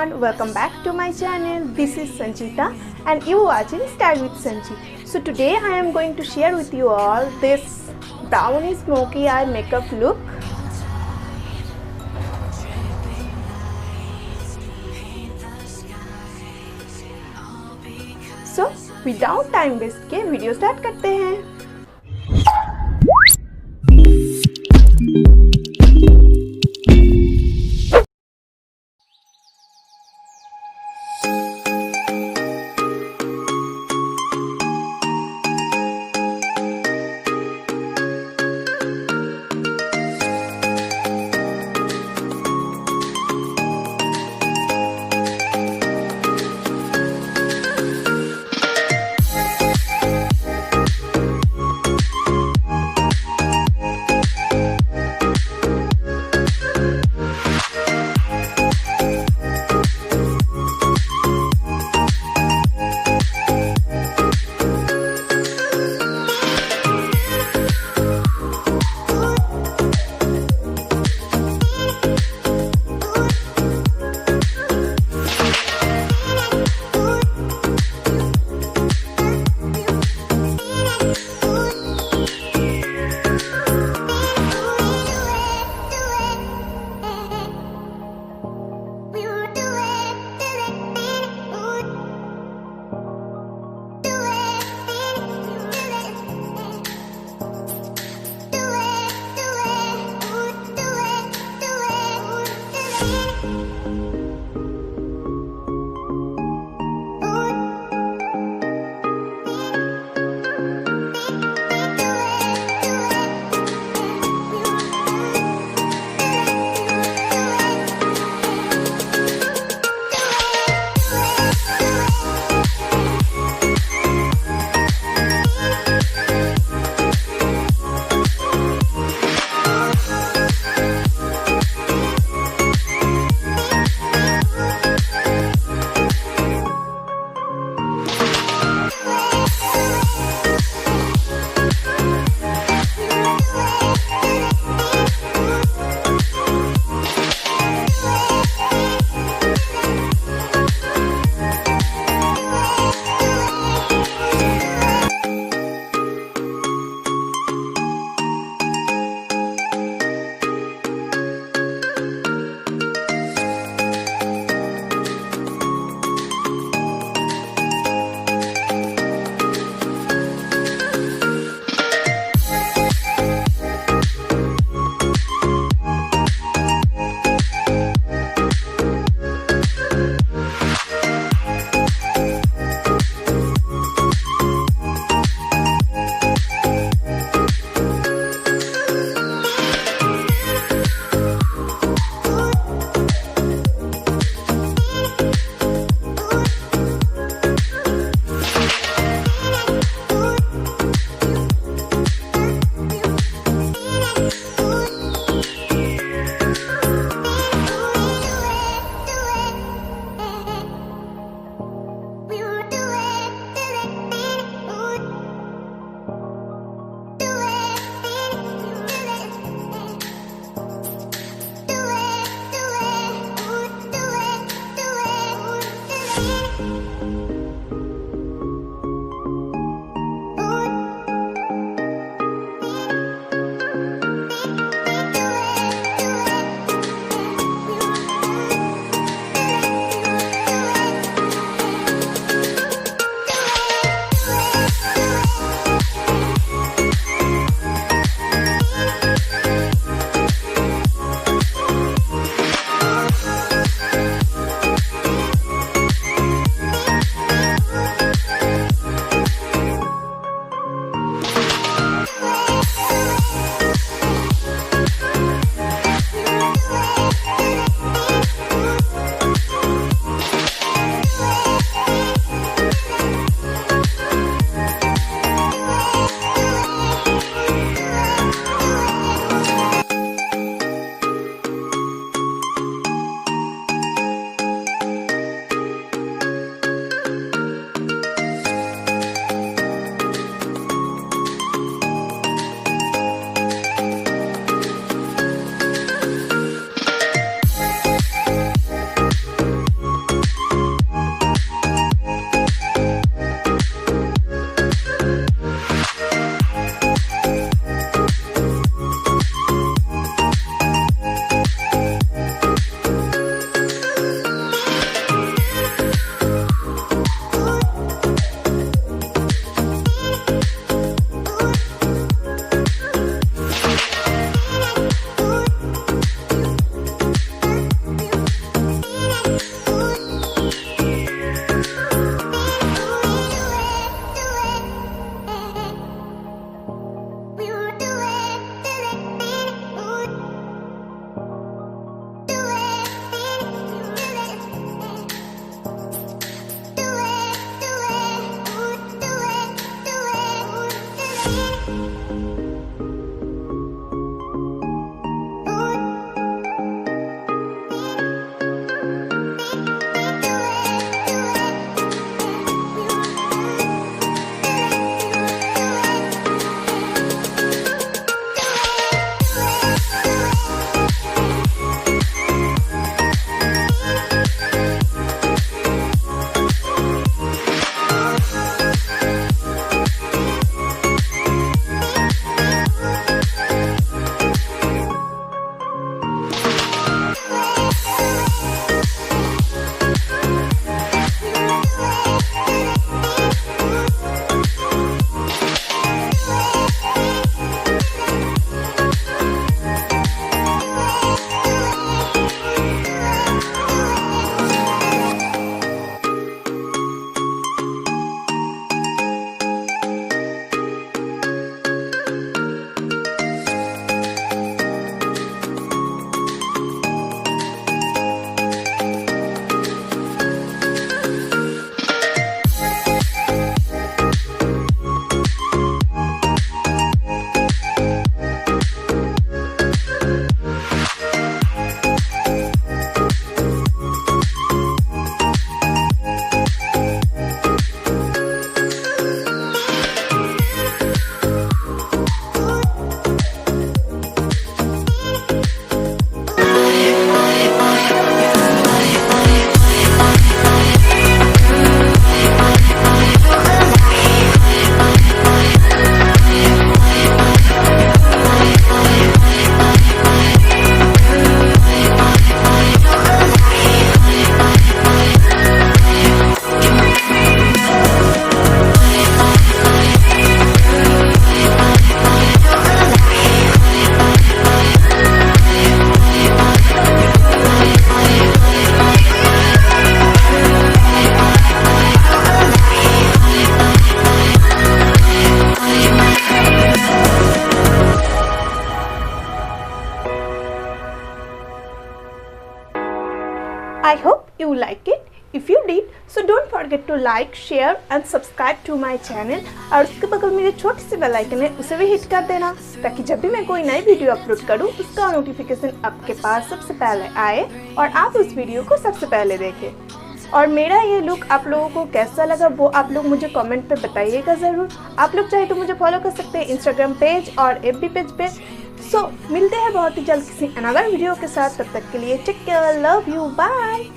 everyone, welcome back to my channel. This is Sanchita and you are watching Style with Sanchi. So today I am going to share with you all this brownie smoky eye makeup look. So without time waste के video start करते हैं. you like it? If you did, so don't forget to like, share and subscribe to my channel. और उसके बगल में जो छोटी सी bell icon है उसे भी हिट कर देना, ताकि जब भी मैं कोई नई वीडियो अपलोड करूँ उसका नोटिफिकेशन आपके पास सबसे पहले आए और आप उस वीडियो को सबसे पहले देखें। और मेरा ये लुक आप लोगों को कैसा लगा वो आप लोग मुझे कमेंट पे बताइएगा ज़रूर। आप लोग चाहे तो मुझे फॉलो कर सकते हैं इंस्टाग्राम पेज और FB पेज पे। सो मिलते हैं बहुत ही जल्द किसी अनदर वीडियो के साथ। तब तक के लिए take care, love you, bye.